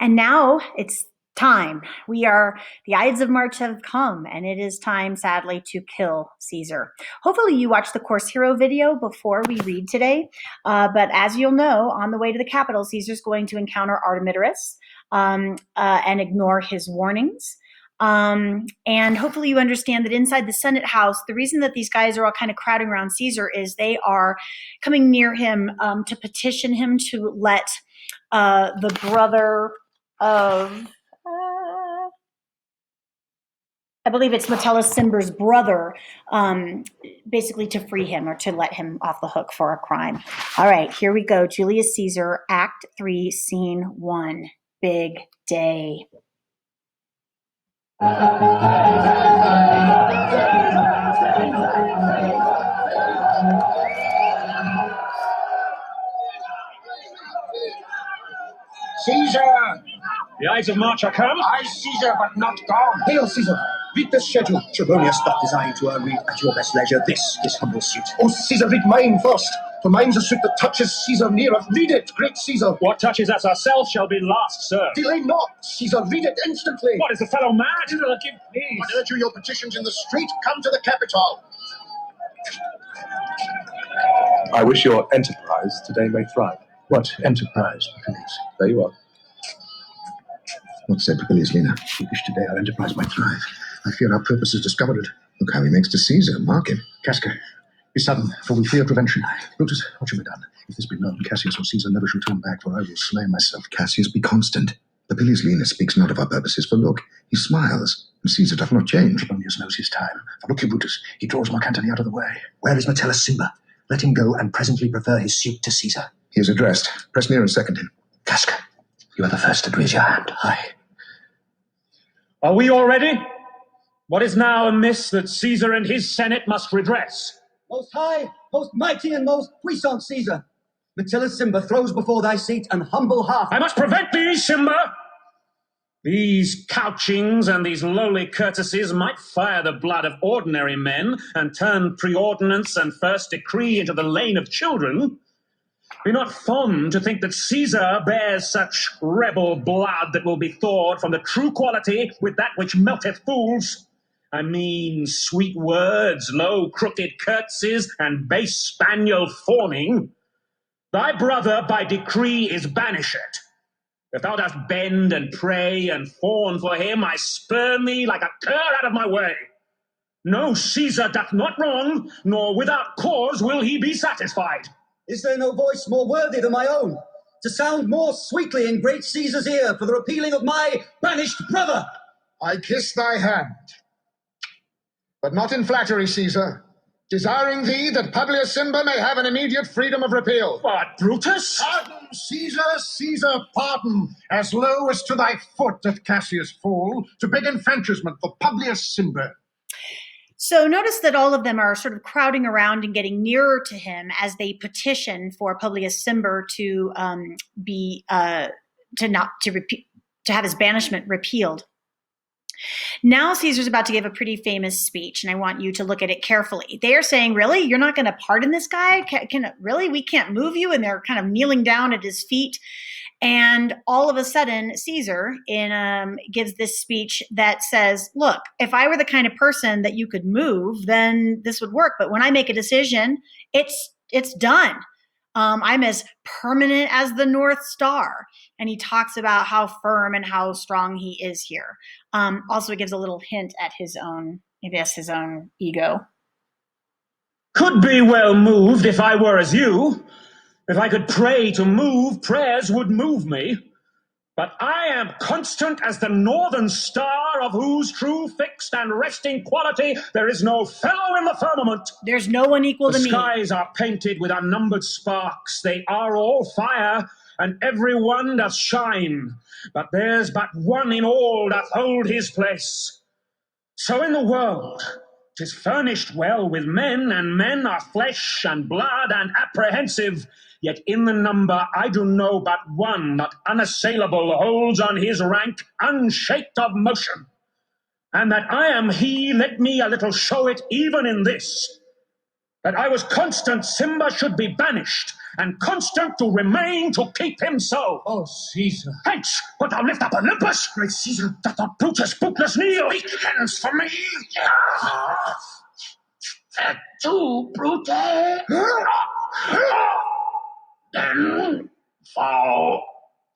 And now it's time. The Ides of March have come, and it is time, sadly, to kill Caesar. Hopefully, you watched the Course Hero video before we read today. But as you'll know, on the way to the capital, Caesar's going to encounter Artemidorus and ignore his warnings. And hopefully you understand that inside the Senate House, the reason that these guys are all kind of crowding around Caesar is they are coming near him to petition him to let the brother of, I believe it's Metellus Cimber's brother, basically to free him or to let him off the hook for a crime. All right, here we go. Julius Caesar, Act 3, Scene 1. Big day. Caesar! The Ides of March are come? Aye, Caesar, but not gone. Hail, Caesar! Read this schedule. Trebonius doth design to read at your best leisure this his humble suit. Oh, Caesar, read mine first. For mine's a suit that touches Caesar neareth. Read it, great Caesar. What touches us ourselves shall be last, sir. Delay not, Caesar, read it instantly. What, is the fellow mad? Give peace. I urge you your petitions in the street. Come to the Capitol. I wish your enterprise today may thrive. What enterprise, Papilius? There you are. What said Papilius Lena? We wish today our enterprise might thrive. I fear our purpose is discovered. Look how he makes to Caesar. Mark him. Casca, be sudden, for we fear prevention. Brutus, what shall be done? If this be known, Cassius or Caesar never shall turn back, for I will slay myself. Cassius, be constant. Papilius Lena speaks not of our purposes, for look, he smiles, and Caesar doth not change. Trebonius knows his time. For look you, Brutus, he draws Mark Antony out of the way. Where is Metellus Cimber? Let him go and presently prefer his suit to Caesar. He is addressed. Press near and second him. Casca, you are the first to raise your hand. Aye. Are we all ready? What is now amiss that Caesar and his Senate must redress? Most high, most mighty, and most puissant Caesar, Metellus Cimber throws before thy seat an humble heart. I must prevent these, Cimber! These couchings and these lowly courtesies might fire the blood of ordinary men and turn preordinance and first decree into the lane of children. Be not fond to think that Caesar bears such rebel blood that will be thawed from the true quality with that which melteth fools. I mean sweet words, low crooked curtsies, and base spaniel fawning. Thy brother by decree is banished. If thou dost bend and pray and fawn for him, I spurn thee like a cur out of my way. No, Caesar doth not wrong, nor without cause will he be satisfied. Is there no voice more worthy than my own, to sound more sweetly in great Caesar's ear for the repealing of my banished brother? I kiss thy hand, but not in flattery, Caesar, desiring thee that Publius Cimber may have an immediate freedom of repeal. What, Brutus? Pardon, Caesar, Caesar, pardon. As low as to thy foot doth Cassius fall, to beg enfranchisement for Publius Cimber. So notice that all of them are sort of crowding around and getting nearer to him as they petition for Publius Cimber to have his banishment repealed. Now Caesar's about to give a pretty famous speech, and I want you to look at it carefully. They are saying, really? You're not going to pardon this guy? Really? We can't move you? And they're kind of kneeling down at his feet. And all of a sudden, Caesar gives this speech that says, look, if I were the kind of person that you could move, then this would work. But when I make a decision, it's done. I'm as permanent as the North Star. And he talks about how firm and how strong he is here. Also, he gives a little hint at his own ego. Could be well moved if I were as you. If I could pray to move, prayers would move me. But I am constant as the northern star, of whose true fixed and resting quality there is no fellow in the firmament. There's no one equal to me. The skies are painted with unnumbered sparks. They are all fire, and every one doth shine. But there's but one in all doth hold his place. So in the world 'tis furnished well with men, and men are flesh and blood and apprehensive. Yet in the number I do know but one that unassailable holds on his rank unshaked of motion. And that I am he, let me a little show it even in this, that I was constant Cimber should be banished, and constant to remain to keep him so. Oh, Caesar. Hence, but thou lift up Olympus, great Caesar, that the Brutus bootless kneel. Weak hands for me. That too, Brutus. Then fall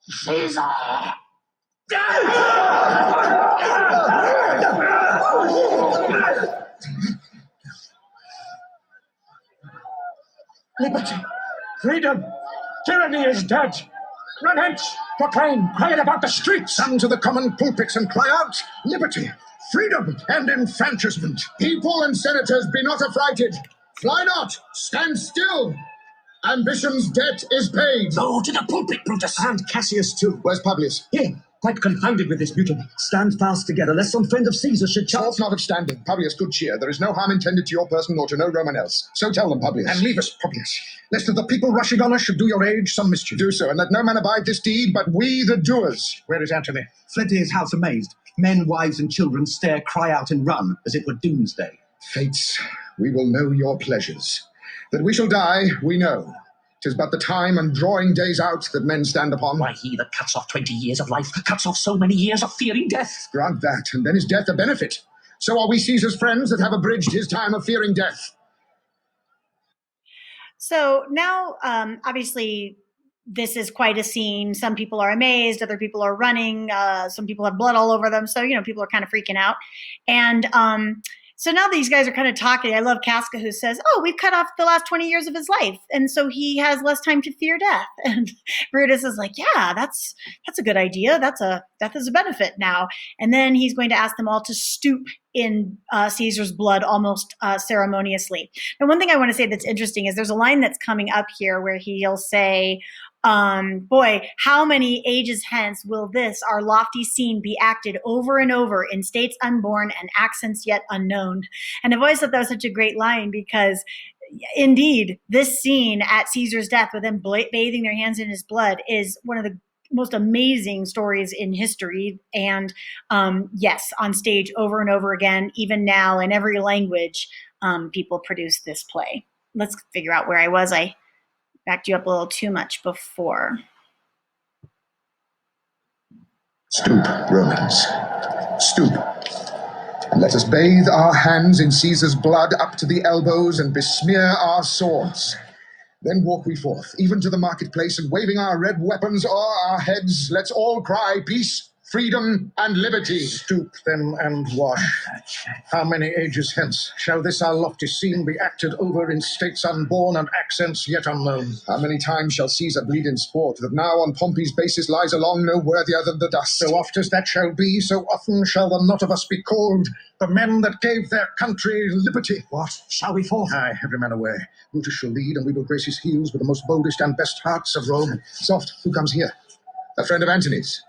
Caesar. Liberty, freedom, tyranny is dead. Run hence, proclaim, cry it about the streets. Come to the common pulpits and cry out, liberty, freedom, and enfranchisement. People and senators, be not affrighted. Fly not, stand still. Ambition's debt is paid. Go to the pulpit, Brutus. And Cassius, too. Where's Publius? Here, quite confounded with this mutiny. Stand fast together, lest some friend of Caesar should Talk chance. not of standing. Publius, good cheer. There is no harm intended to your person nor to no Roman else. So tell them, Publius. And leave us, Publius, lest the people rushing on us should do your age some mischief. Do so, and let no man abide this deed but we the doers. Where is Antony? Fled to his house amazed. Men, wives, and children stare, cry out, and run, as it were doomsday. Fates, we will know your pleasures. That we shall die, we know. 'Tis but the time and drawing days out that men stand upon. Why, he that cuts off 20 years of life cuts off so many years of fearing death. Grant that, and then is death a benefit. So are we Caesar's friends that have abridged his time of fearing death. So now, obviously, this is quite a scene. Some people are amazed, other people are running, some people have blood all over them. So, people are kind of freaking out. And so now these guys are kind of talking. I love Casca, who says, oh, we've cut off the last 20 years of his life. And so he has less time to fear death. And Brutus is like, yeah, that's a good idea. Death is a benefit now. And then he's going to ask them all to stoop in Caesar's blood almost ceremoniously. Now, one thing I want to say that's interesting is there's a line that's coming up here where he'll say, boy, how many ages hence will this, our lofty scene, be acted over and over in states unborn and accents yet unknown? And I've always thought that was such a great line because indeed, this scene at Caesar's death with them bathing their hands in his blood is one of the most amazing stories in history. And yes, on stage over and over again, even now in every language, people produce this play. Let's figure out where I was. I backed you up a little too much before. Stoop, Romans. Stoop. And let us bathe our hands in Caesar's blood up to the elbows and besmear our swords. Then walk we forth, even to the marketplace, and waving our red weapons o'er our heads, let's all cry peace, freedom, and liberty. Stoop then and wash. How many ages hence shall this our lofty scene be acted over in states unborn and accents yet unknown? How many times shall Caesar bleed in sport, that now on Pompey's basis lies along no worthier than the dust? So oft as that shall be, so often shall the not of us be called the men that gave their country liberty. What? Shall we forth? Aye, every man away. Brutus shall lead, and we will grace his heels with the most boldest and best hearts of Rome. Soft, who comes here? A friend of Antony's.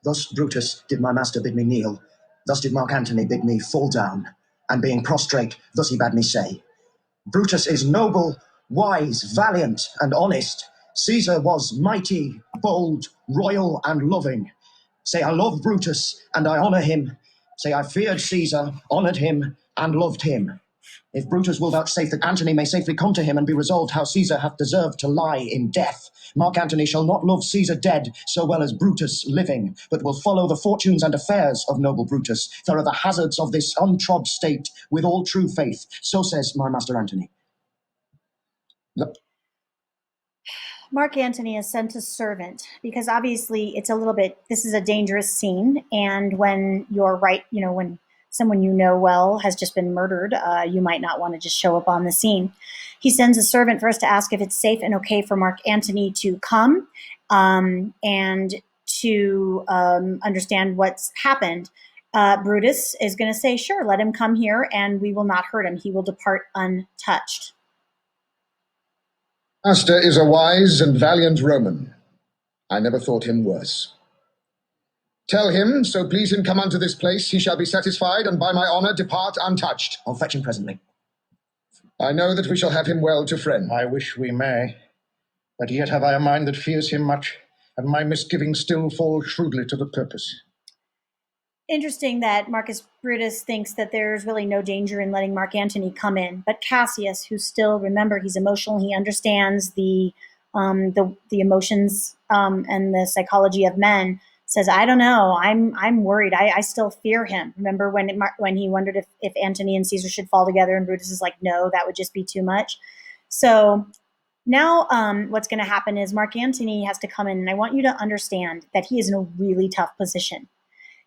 Thus, Brutus, did my master bid me kneel. Thus did Mark Antony bid me fall down. And being prostrate, thus he bade me say, Brutus is noble, wise, valiant, and honest. Caesar was mighty, bold, royal, and loving. Say, I love Brutus, and I honor him. Say, I feared Caesar, honored him, and loved him. If Brutus will vouchsafe that Antony may safely come to him and be resolved how Caesar hath deserved to lie in death, Mark Antony shall not love Caesar dead so well as Brutus living, but will follow the fortunes and affairs of noble Brutus, thorough the hazards of this untrod state with all true faith. So says my master Antony. Mark Antony has sent a servant because obviously it's a little bit, this is a dangerous scene. And when you're right, when someone you know well has just been murdered, you might not want to just show up on the scene. He sends a servant first to ask if it's safe and okay for Mark Antony to come and to understand what's happened. Brutus is going to say, sure, let him come here and we will not hurt him. He will depart untouched. Master is a wise and valiant Roman. I never thought him worse. Tell him, so please him come unto this place, he shall be satisfied, and by my honour depart untouched. I'll fetch him presently. I know that we shall have him well to friend. I wish we may, but yet have I a mind that fears him much, and my misgivings still fall shrewdly to the purpose. Interesting that Marcus Brutus thinks that there's really no danger in letting Mark Antony come in, but Cassius, who still, remember, he's emotional, he understands the the emotions and the psychology of men, says, I don't know, I'm worried. I still fear him. Remember when he wondered if Antony and Caesar should fall together, and Brutus is like, no, that would just be too much. So now what's going to happen is Mark Antony has to come in, and I want you to understand that he is in a really tough position.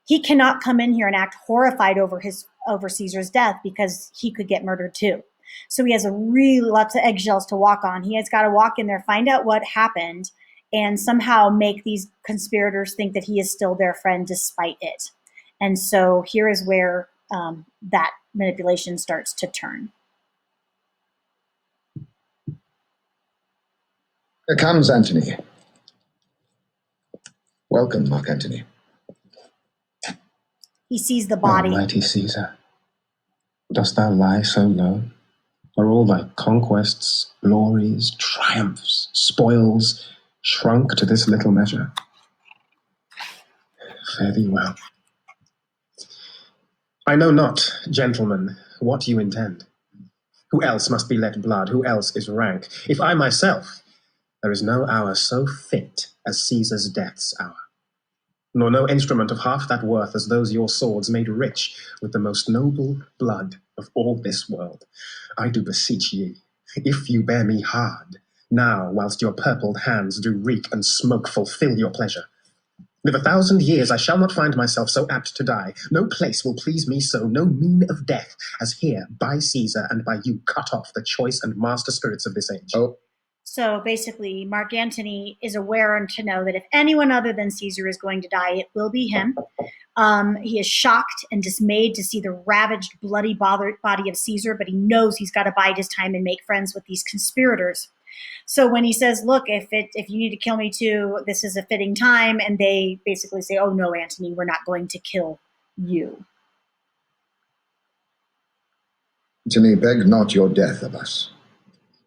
He cannot come in here and act horrified over Caesar's death, because he could get murdered too. So he has a really lots of eggshells to walk on. He has got to walk in there, find out what happened, and somehow make these conspirators think that he is still their friend despite it. And so here is where that manipulation starts to turn. Here comes Antony. Welcome, Mark Antony. He sees the body. Mighty Caesar, dost thou lie so low? Are all thy conquests, glories, triumphs, spoils shrunk to this little measure? Fare thee well. I know not, gentlemen, what you intend. Who else must be let blood? Who else is rank? If I myself, there is no hour so fit as Caesar's death's hour, nor no instrument of half that worth as those your swords made rich with the most noble blood of all this world. I do beseech ye, if you bear me hard, now whilst your purpled hands do reek and smoke fulfill your pleasure. Live 1,000 years, I shall not find myself so apt to die. No place will please me so, no mean of death, as here, by Caesar and by you, cut off the choice and master spirits of this age. Oh, So basically, Mark Antony is aware to know that if anyone other than Caesar is going to die, it will be him. He is shocked and dismayed to see the ravaged, bloody body of Caesar, but he knows he's got to bide his time and make friends with these conspirators. So when he says, look, if you need to kill me too, this is a fitting time, and they basically say, oh no, Antony, we're not going to kill you. Antony, beg not your death of us.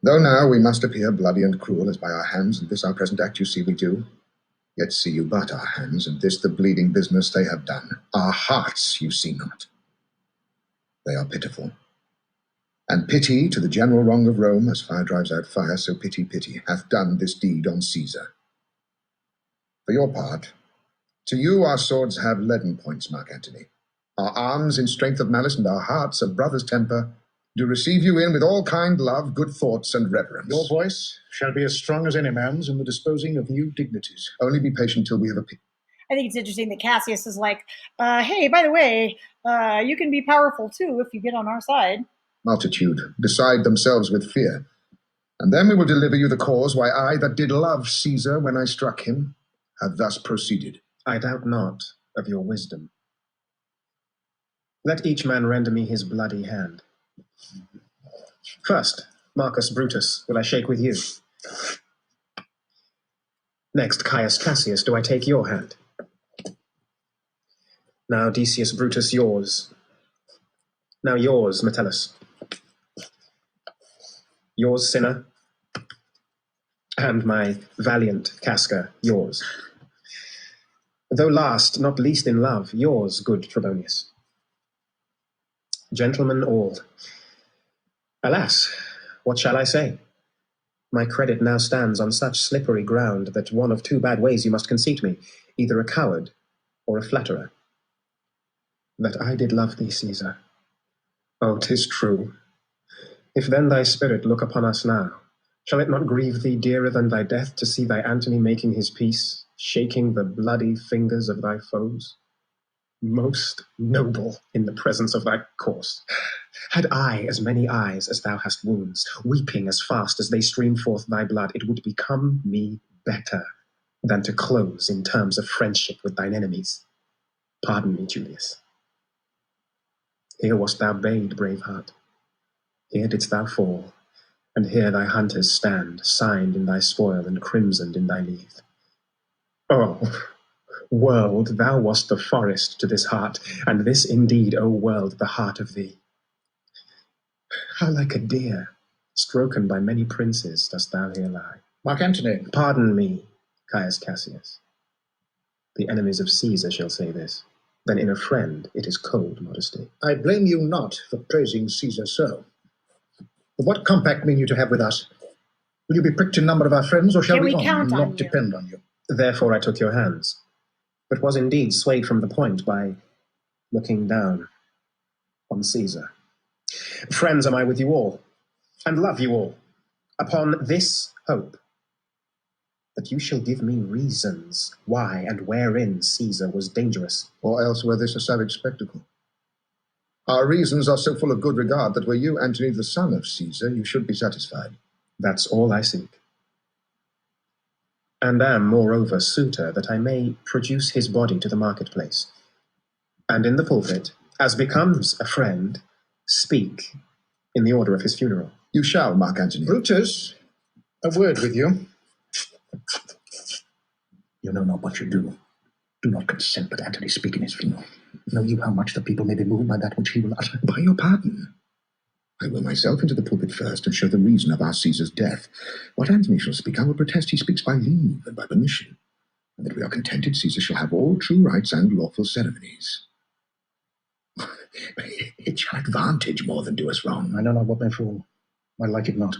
Though now we must appear bloody and cruel, as by our hands, and this our present act you see we do, yet see you but our hands, and this the bleeding business they have done. Our hearts you see not. They are pitiful. And pity to the general wrong of Rome, as fire drives out fire, so pity, hath done this deed on Caesar. For your part, to you our swords have leaden points, Mark Antony. Our arms in strength of malice, and our hearts of brother's temper, do receive you in with all kind love, good thoughts, and reverence. Your voice shall be as strong as any man's in the disposing of new dignities. Only be patient till we have appeared. I think it's interesting that Cassius is like, hey, by the way, you can be powerful too if you get on our side. Multitude beside themselves with fear, and then we will deliver you the cause why I, that did love Caesar when I struck him, have thus proceeded. I doubt not of your wisdom. Let each man render me his bloody hand. First, Marcus Brutus, will I shake with you? Next, Caius Cassius, do I take your hand? Now, Decius Brutus, yours. Now yours, Metellus. Yours, Cinna. And my valiant Casca, yours. Though last, not least in love, yours, good Trebonius. Gentlemen all. Alas, what shall I say? My credit now stands on such slippery ground that one of two bad ways you must conceit me, either a coward or a flatterer. That I did love thee, Caesar. Oh, 'tis true. If then thy spirit look upon us now, shall it not grieve thee dearer than thy death to see thy Antony making his peace, shaking the bloody fingers of thy foes? Most noble in the presence of thy corse. Had I as many eyes as thou hast wounds, weeping as fast as they stream forth thy blood, it would become me better than to close in terms of friendship with thine enemies. Pardon me, Julius. Here wast thou bade, brave heart. Here didst thou fall, and here thy hunters stand, signed in thy spoil and crimsoned in thy leave. Oh, world, thou wast the forest to this heart, and this indeed, O world, the heart of thee. How like a deer, stroken by many princes, dost thou here lie. Mark Antony. Pardon me, Caius Cassius. The enemies of Caesar shall say this. Then in a friend it is cold modesty. I blame you not for praising Caesar so. But what compact mean you to have with us? Will you be pricked in number of our friends, or shall Can we we count on not you? depend on you? Therefore I took your hands, but was indeed swayed from the point by looking down on Caesar. Friends am I with you all, and love you all, upon this hope, that you shall give me reasons why and wherein Caesar was dangerous. Or else were this a savage spectacle? Our reasons are so full of good regard that were you, Antony, the son of Caesar, you should be satisfied. That's all I seek. And am, moreover, suitor that I may produce his body to the marketplace, and in the pulpit, as becomes a friend, speak in the order of his funeral. You shall, Mark Antony. Brutus, a word with you. You know not what you do. Do not consent that Antony speak in his funeral. Know you how much the people may be moved by that which he will utter? By your pardon, I will myself into the pulpit first and show the reason of our Caesar's death. What Antony shall speak, I will protest he speaks by leave and by permission, and that we are contented Caesar shall have all true rights and lawful ceremonies. It shall advantage more than do us wrong. I know not what may fall. I like it not.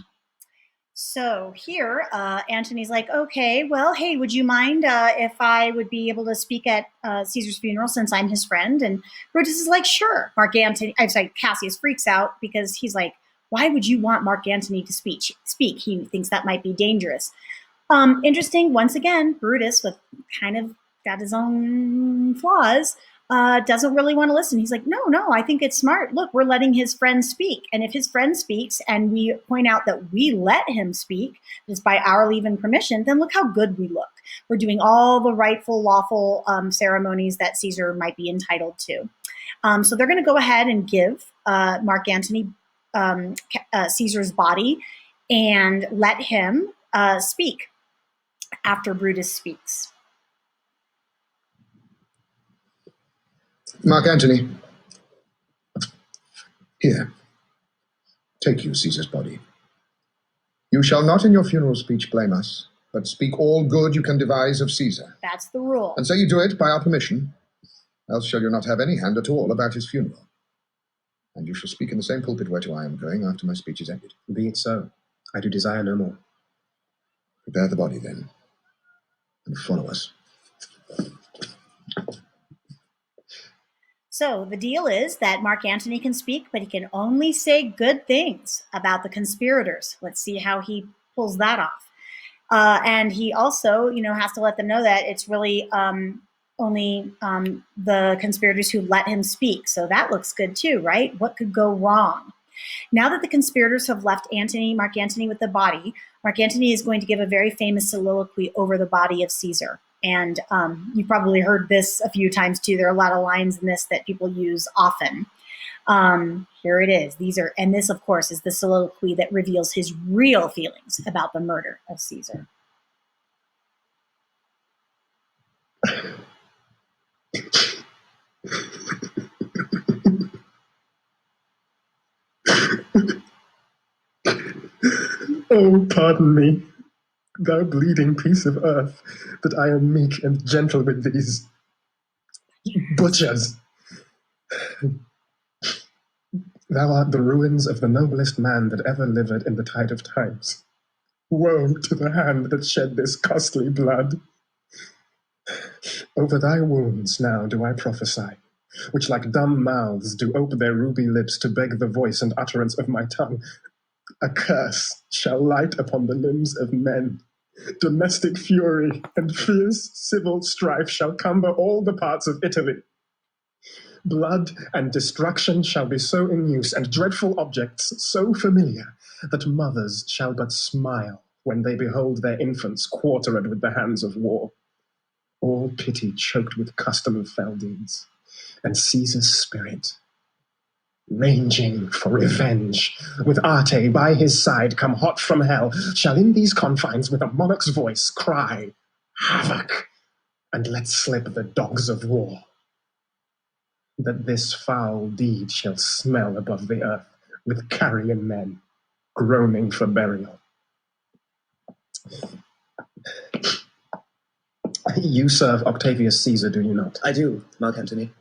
So here, Antony's like, okay, well, hey, would you mind if I would be able to speak at Caesar's funeral since I'm his friend? And Brutus is like, sure. Cassius freaks out because he's like, why would you want Mark Antony to speak? He thinks that might be dangerous. Interesting, once again, Brutus, with kind of got his own flaws, doesn't really want to listen. He's like, no, I think it's smart. Look, we're letting his friend speak. And if his friend speaks and we point out that we let him speak just by our leave and permission, then look how good we look. We're doing all the rightful, lawful ceremonies that Caesar might be entitled to. So they're going to go ahead and give Mark Antony Caesar's body and let him speak after Brutus speaks. Mark Antony, here, take you Caesar's body. You shall not in your funeral speech blame us, but speak all good you can devise of Caesar. That's the rule. And so you do it by our permission, else shall you not have any hand at all about his funeral. And you shall speak in the same pulpit whereto I am going after my speech is ended. Be it so. I do desire no more. Prepare the body then, and follow us. So the deal is that Mark Antony can speak, but he can only say good things about the conspirators. Let's see how he pulls that off. And he also, has to let them know that it's really only the conspirators who let him speak. So that looks good too, right? What could go wrong? Now that the conspirators have left Mark Antony with the body, Mark Antony is going to give a very famous soliloquy over the body of Caesar. And you've probably heard this a few times too. There are a lot of lines in this that people use often. Here it is. And this, of course, is the soliloquy that reveals his real feelings about the murder of Caesar. Oh, pardon me, thou bleeding piece of earth, that I am meek and gentle with these butchers. Thou art the ruins of the noblest man that ever lived in the tide of times. Woe to the hand that shed this costly blood. Over thy wounds now do I prophesy, which like dumb mouths do ope their ruby lips to beg the voice and utterance of my tongue. A curse shall light upon the limbs of men. Domestic fury and fierce civil strife shall cumber all the parts of Italy. Blood and destruction shall be so in use, and dreadful objects so familiar, that mothers shall but smile when they behold their infants quartered with the hands of war. All pity choked with custom of fell deeds, and Caesar's spirit, ranging for revenge, with Arte by his side come hot from hell, shall in these confines with a monarch's voice cry, havoc, and let slip the dogs of war. That this foul deed shall smell above the earth with carrion men groaning for burial. You serve Octavius Caesar, do you not? I do, Mark Antony.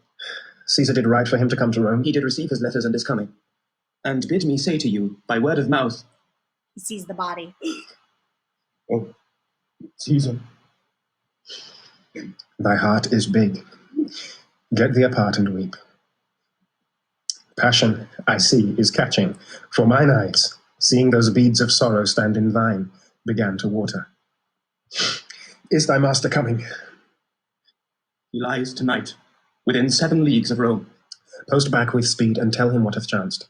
Caesar did right for him to come to Rome. He did receive his letters and is coming. And bid me say to you, by word of mouth, He sees the body. Oh, Caesar. Thy heart is big. Get thee apart and weep. Passion, I see, is catching, for mine eyes, seeing those beads of sorrow stand in thine, began to water. Is thy master coming? He lies tonight, within 7 leagues of Rome. Post back with speed and tell him what hath chanced.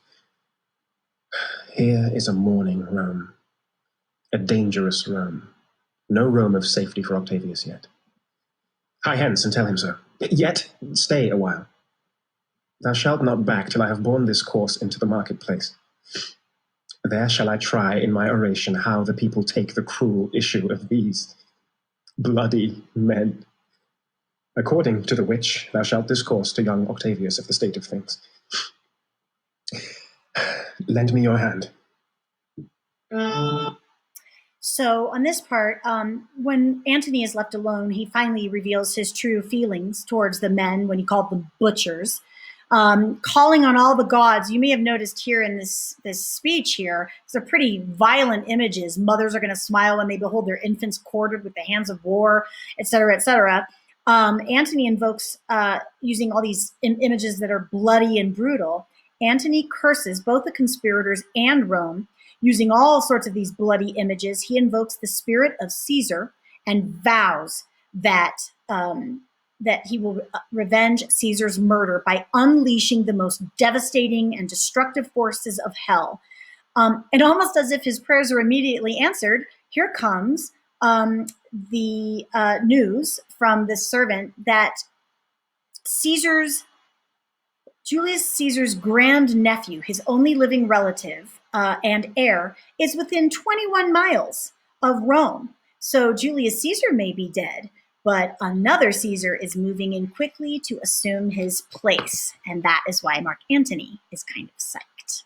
Here is a mourning Rome, a dangerous Rome. No Rome of safety for Octavius yet. Hie hence and tell him so. Yet stay a while. Thou shalt not back till I have borne this course into the marketplace. There shall I try in my oration how the people take the cruel issue of these bloody men. According to the which thou shalt discourse to young Octavius of the state of things. Lend me your hand. So on this part, when Antony is left alone, he finally reveals his true feelings towards the men when he called them butchers, calling on all the gods. You may have noticed here in this speech here, these are pretty violent images. Mothers are going to smile when they behold their infants quartered with the hands of war, et cetera, et cetera. Antony invokes, using all these images that are bloody and brutal, Antony curses both the conspirators and Rome. Using all sorts of these bloody images, he invokes the spirit of Caesar and vows that that he will revenge Caesar's murder by unleashing the most devastating and destructive forces of hell. And almost as if his prayers are immediately answered, here comes the news from this servant that Julius Caesar's grandnephew, his only living relative and heir, is within 21 miles of Rome. So Julius Caesar may be dead, but another Caesar is moving in quickly to assume his place. And that is why Mark Antony is kind of psyched.